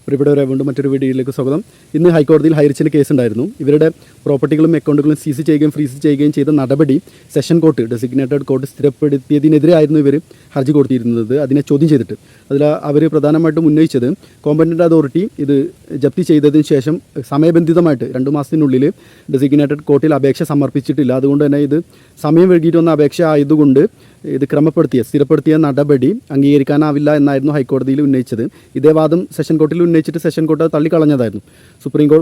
പ്രിയപ്പെട്ടവരെ വീണ്ടും മറ്റൊരു വീഡിയോയിലേക്ക് സ്വാഗതം. ഇന്ന് ഹൈക്കോടതിയിൽ ഹൈറിച്ചിൻ്റെ കേസുണ്ടായിരുന്നു. ഇവരുടെ പ്രോപ്പർട്ടികളും അക്കൗണ്ടുകളും സീസ് ചെയ്യുകയും ഫ്രീസ് ചെയ്യുകയും ചെയ്ത നടപടി സെഷൻ കോർട്ട് ഡെസിഗ്നേറ്റഡ് കോർട്ട് സ്ഥിരപ്പെടുത്തിയതിനെതിരെയായിരുന്നു ഇവർ ഹർജി കൊടുത്തിരുന്നത്, അതിനെ ചോദ്യം ചെയ്തിട്ട്. അതിൽ അവർ പ്രധാനമായിട്ടും ഉന്നയിച്ചത് കോമ്പറ്റൻ്റ് അതോറിറ്റി ഇത് ജപ്തി ചെയ്തതിന് ശേഷം സമയബന്ധിതമായിട്ട് 2 മാസത്തിനുള്ളിൽ ഡെസിഗ്നേറ്റഡ് കോർട്ടിൽ അപേക്ഷ സമർപ്പിച്ചിട്ടില്ല. അതുകൊണ്ട് തന്നെ ഇത് സമയം വൈകിട്ട് വന്ന അപേക്ഷ ആയതുകൊണ്ട് ഇത് സ്ഥിരപ്പെടുത്തിയ നടപടി അംഗീകരിക്കാനാവില്ല എന്നായിരുന്നു ഹൈക്കോടതിയിൽ ഉന്നയിച്ചത്. ഇതേ വാദം സെഷൻ കോർട്ടിൽ ഉന്നയിച്ചിട്ട് സെഷൻ കോർട്ട് തള്ളിക്കളഞ്ഞതായിരുന്നു.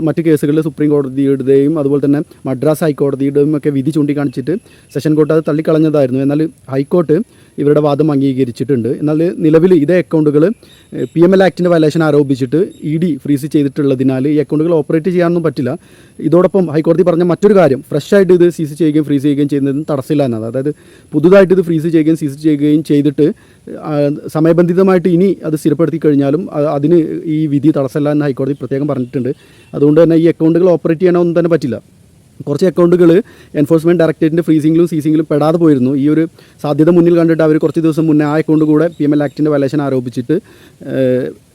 മറ്റ് കേസുകളിൽ സുപ്രീം കോടതിയുടെയും അതുപോലെ തന്നെ മദ്രാസ് ഹൈക്കോടതിയുടെയും ഒക്കെ വിധി ചൂണ്ടിക്കാണിച്ചിട്ട് സെഷൻ കോർട്ട് അത് തള്ളിക്കളഞ്ഞതായിരുന്നു. എന്നാൽ ഹൈക്കോർട്ട് ഇവരുടെ വാദം അംഗീകരിച്ചിട്ടുണ്ട്. എന്നാൽ നിലവിൽ ഇതേ അക്കൗണ്ടുകൾ PML ആക്ടിൻ്റെ വയലേഷൻ ആരോപിച്ചിട്ട് ED ഫ്രീസ് ചെയ്തിട്ടുള്ളതിനാൽ ഈ അക്കൗണ്ടുകൾ ഓപ്പറേറ്റ് ചെയ്യാനൊന്നും പറ്റില്ല. ഇതോടൊപ്പം ഹൈക്കോടതി പറഞ്ഞ മറ്റൊരു കാര്യം, ഫ്രഷായിട്ട് ഇത് സീസ് ചെയ്യുകയും ഫ്രീസ് ചെയ്യുകയും ചെയ്യുന്നതിന് തടസ്സമില്ല എന്നത്. അതായത് പുതുതായിട്ട് ഇത് ഫ്രീസ് ചെയ്യുകയും സീസ് ചെയ്യുകയും ചെയ്തിട്ട് സമയബന്ധിതമായിട്ട് ഇനി അത് സ്ഥിരപ്പെടുത്തി കഴിഞ്ഞാലും അതിന് ഈ വിധി തടസ്സമില്ല എന്ന് ഹൈക്കോടതി പ്രത്യേകം പറഞ്ഞിട്ടുണ്ട്. അതുകൊണ്ട് തന്നെ ഈ അക്കൗണ്ടുകൾ ഓപ്പറേറ്റ് ചെയ്യാനൊന്നും തന്നെ പറ്റില്ല. കുറച്ച് അക്കൗണ്ടുകൾ എൻഫോഴ്സ്മെൻറ്റ് ഡയറക്ടറേറ്റിൻ്റെ ഫ്രീസിങ്ങിലും സീസിങ്ങിലും പെടാതെ പോയിരുന്നു. ഈ ഒരു സാധ്യത മുന്നിൽ കണ്ടിട്ട് അവർ കുറച്ച് ദിവസം മുന്നേ ആ അക്കൗണ്ട് കൂടെ PML ആക്ടിൻ്റെ വയലേഷൻ ആരോപിച്ചിട്ട്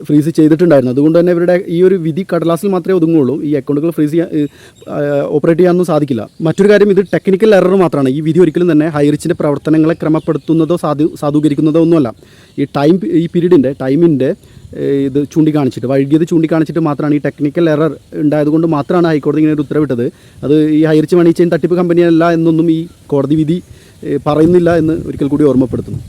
ഫ്രീസ് ചെയ്തിട്ടുണ്ടായിരുന്നു. അതുകൊണ്ട് തന്നെ ഇവരുടെ ഈ ഒരു വിധി കടലാസിൽ മാത്രമേ ഒതുങ്ങുള്ളൂ. ഈ അക്കൗണ്ടുകൾ ഓപ്പറേറ്റ് ചെയ്യാനൊന്നും സാധിക്കില്ല. മറ്റൊരു കാര്യം, ഇത് ടെക്നിക്കൽ എറർ മാത്രമാണ്. ഈ വിധി ഒരിക്കലും തന്നെ ഹൈറിച്ചിൻ്റെ പ്രവർത്തനങ്ങളെ ക്രമപ്പെടുത്തുന്നതോ സാധൂകരിക്കുന്നതോ ഒന്നുമല്ല. ഈ ടൈമിൻ്റെ ഇത് വൈകിയത് ചൂണ്ടിക്കാണിച്ചിട്ട് മാത്രമാണ് ഈ ടെക്നിക്കൽ എറർ ഉണ്ടായതുകൊണ്ട് മാത്രമാണ് ഹൈക്കോടതി ഇങ്ങനെ ഒരു ഉത്തരവിട്ടത്. അത് ഈ ഹൈറിച്ച് മണി ചെയിൻ തട്ടിപ്പ് കമ്പനിയല്ല എന്നൊന്നും ഈ കോടതി വിധി പറയുന്നില്ല എന്ന് ഒരിക്കൽ കൂടി ഓർമ്മപ്പെടുത്തുന്നു.